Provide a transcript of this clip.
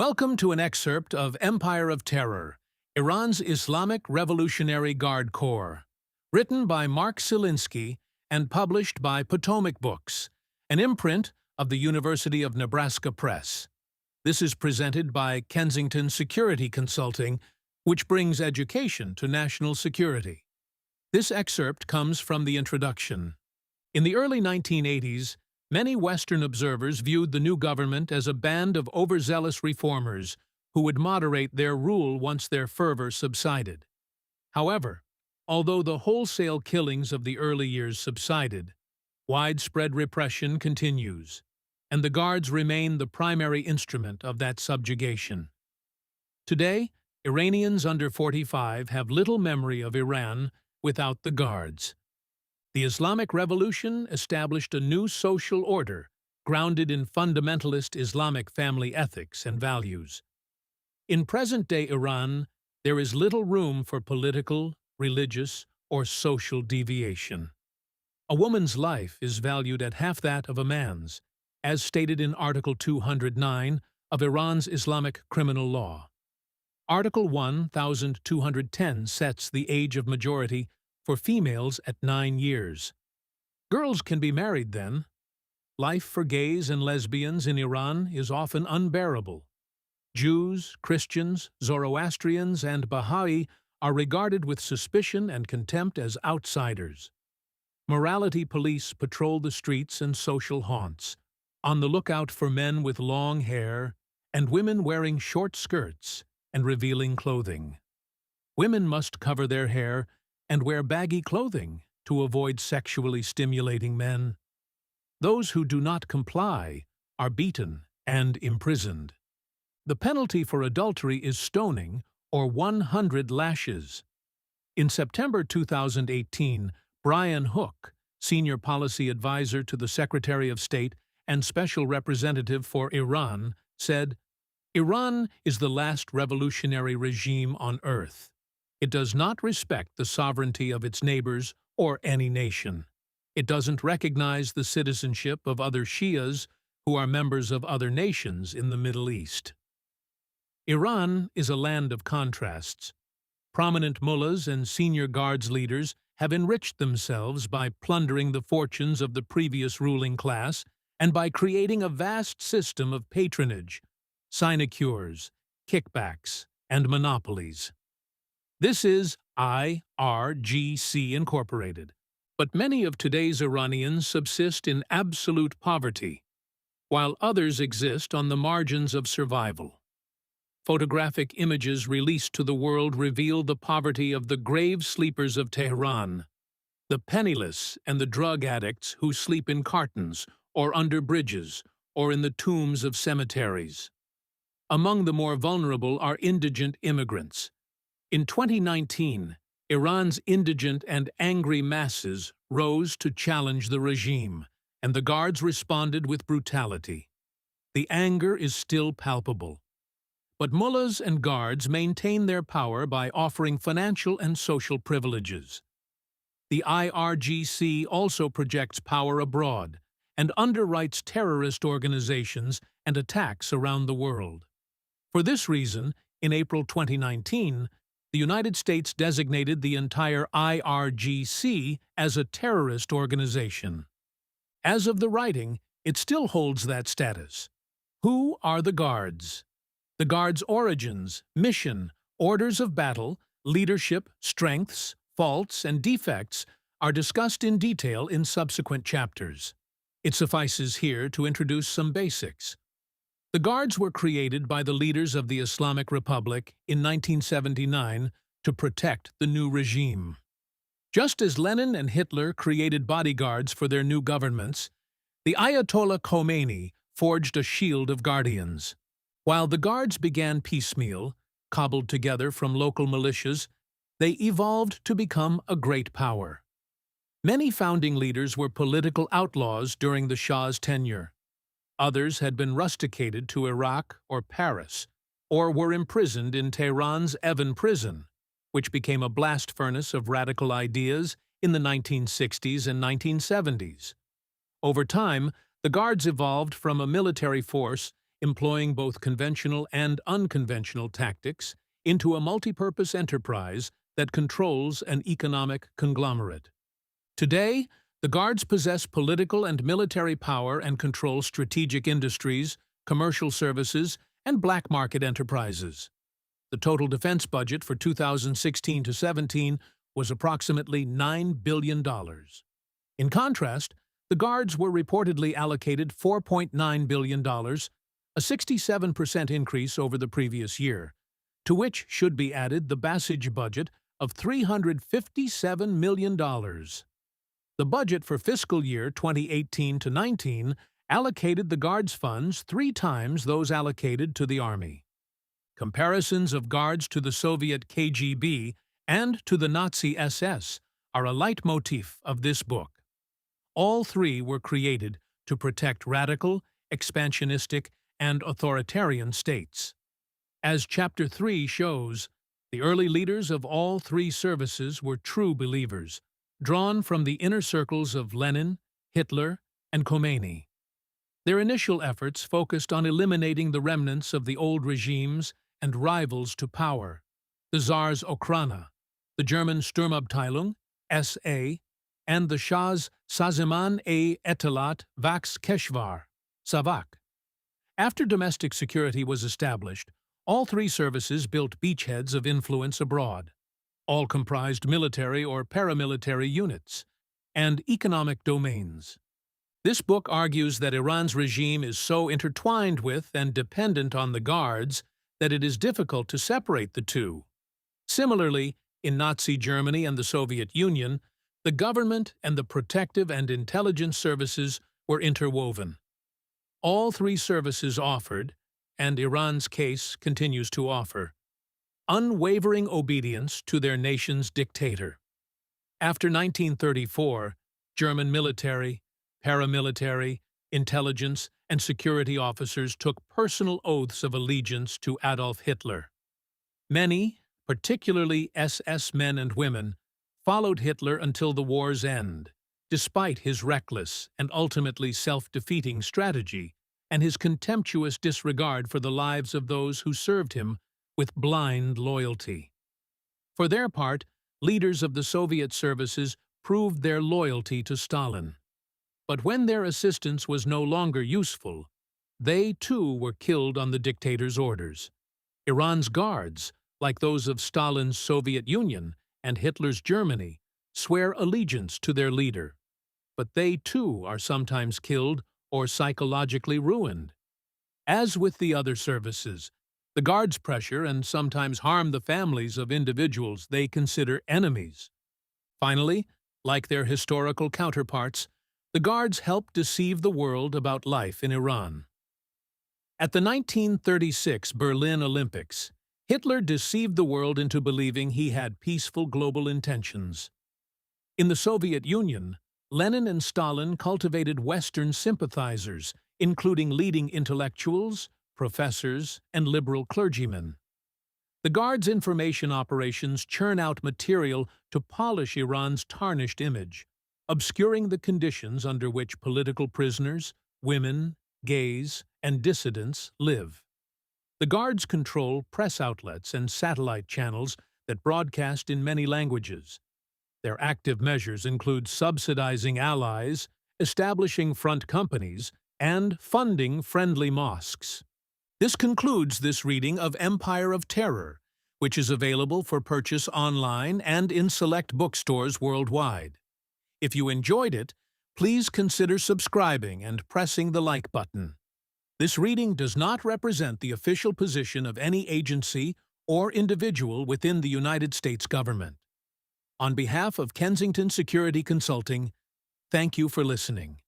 Welcome to an excerpt of Empire of Terror, Iran's Islamic Revolutionary Guard Corps, written by Mark Selinsky and published by Potomac Books, an imprint of the University of Nebraska Press. This is presented by Kensington Security Consulting, which brings education to national security. This excerpt comes from the introduction. In the early 1980s, many Western observers viewed the new government as a band of overzealous reformers who would moderate their rule once their fervor subsided. However, although the wholesale killings of the early years subsided, widespread repression continues, and the guards remain the primary instrument of that subjugation. Today, Iranians under 45 have little memory of Iran without the guards. The Islamic Revolution established a new social order grounded in fundamentalist Islamic family ethics and values. In present-day Iran, there is little room for political, religious, or social deviation. A woman's life is valued at half that of a man's, as stated in Article 209 of Iran's Islamic criminal law. Article 1210 sets the age of majority for females at 9 years. Girls can be married then. Life for gays and lesbians in Iran is often unbearable. Jews, Christians, Zoroastrians, and Baha'i are regarded with suspicion and contempt as outsiders. Morality police patrol the streets and social haunts, on the lookout for men with long hair and women wearing short skirts and revealing clothing. Women must cover their hair and wear baggy clothing to avoid sexually stimulating men. Those who do not comply are beaten and imprisoned. The penalty for adultery is stoning or 100 lashes. In September 2018, Brian Hook, Senior Policy Advisor to the Secretary of State and Special Representative for Iran, said, "Iran is the last revolutionary regime on earth. It does not respect the sovereignty of its neighbors or any nation. It doesn't recognize the citizenship of other Shias who are members of other nations in the Middle East." Iran is a land of contrasts. Prominent mullahs and senior guards leaders have enriched themselves by plundering the fortunes of the previous ruling class and by creating a vast system of patronage, sinecures, kickbacks, and monopolies. This is IRGC Incorporated, but many of today's Iranians subsist in absolute poverty, while others exist on the margins of survival. Photographic images released to the world reveal the poverty of the grave sleepers of Tehran, the penniless and the drug addicts who sleep in cartons or under bridges or in the tombs of cemeteries. Among the more vulnerable are indigent immigrants. In 2019, Iran's indigent and angry masses rose to challenge the regime, and the guards responded with brutality. The anger is still palpable. But mullahs and guards maintain their power by offering financial and social privileges. The IRGC also projects power abroad and underwrites terrorist organizations and attacks around the world. For this reason, in April 2019, the United States designated the entire IRGC as a terrorist organization. As of the writing, it still holds that status. Who are the guards? The guards' origins, mission, orders of battle, leadership, strengths, faults, and defects are discussed in detail in subsequent chapters. It suffices here to introduce some basics. The guards were created by the leaders of the Islamic Republic in 1979 to protect the new regime. Just as Lenin and Hitler created bodyguards for their new governments, the Ayatollah Khomeini forged a shield of guardians. While the guards began piecemeal, cobbled together from local militias, they evolved to become a great power. Many founding leaders were political outlaws during the Shah's tenure. Others had been rusticated to Iraq or Paris, or were imprisoned in Tehran's Evin prison, which became a blast furnace of radical ideas in the 1960s and 1970s. Over time, the guards evolved from a military force employing both conventional and unconventional tactics into a multipurpose enterprise that controls an economic conglomerate. Today, the Guards possess political and military power and control strategic industries, commercial services, and black market enterprises. The total defense budget for 2016 to 17 was approximately $9 billion. In contrast, the Guards were reportedly allocated $4.9 billion, a 67% increase over the previous year, to which should be added the Basij budget of $357 million. The budget for fiscal year 2018 to 19 allocated the Guards funds 3 times those allocated to the Army. Comparisons of Guards to the Soviet KGB and to the Nazi SS are a leitmotif of this book. All 3 were created to protect radical, expansionistic, and authoritarian states. As Chapter 3 shows, the early leaders of all 3 services were true believers, drawn from the inner circles of Lenin, Hitler, and Khomeini. Their initial efforts focused on eliminating the remnants of the old regimes and rivals to power, the Tsar's Okrana, the German Sturmabteilung, SA, and the Shah's Saziman-e-Etalat Vax Keshvar, Savak. After domestic security was established, all 3 services built beachheads of influence abroad. All comprised military or paramilitary units, and economic domains. This book argues that Iran's regime is so intertwined with and dependent on the Guards that it is difficult to separate the two. Similarly, in Nazi Germany and the Soviet Union, the government and the protective and intelligence services were interwoven. All 3 services offered, and Iran's case continues to offer, unwavering obedience to their nation's dictator. After 1934, German military, paramilitary, intelligence, and security officers took personal oaths of allegiance to Adolf Hitler. Many, particularly SS men and women, followed Hitler until the war's end, despite his reckless and ultimately self-defeating strategy and his contemptuous disregard for the lives of those who served him with blind loyalty. For their part, leaders of the Soviet services proved their loyalty to Stalin. But when their assistance was no longer useful, they too were killed on the dictator's orders. Iran's Guards, like those of Stalin's Soviet Union and Hitler's Germany, swear allegiance to their leader. But they too are sometimes killed or psychologically ruined. As with the other services, the Guards pressure and sometimes harm the families of individuals they consider enemies. Finally, like their historical counterparts, the Guards help deceive the world about life in Iran. At the 1936 Berlin Olympics, Hitler deceived the world into believing he had peaceful global intentions. In the Soviet Union, Lenin and Stalin cultivated Western sympathizers, including leading intellectuals, professors, and liberal clergymen. The Guards' information operations churn out material to polish Iran's tarnished image, obscuring the conditions under which political prisoners, women, gays, and dissidents live. The Guards control press outlets and satellite channels that broadcast in many languages. Their active measures include subsidizing allies, establishing front companies, and funding friendly mosques. This concludes this reading of Empire of Terror, which is available for purchase online and in select bookstores worldwide. If you enjoyed it, please consider subscribing and pressing the like button. This reading does not represent the official position of any agency or individual within the United States government. On behalf of Kensington Security Consulting, thank you for listening.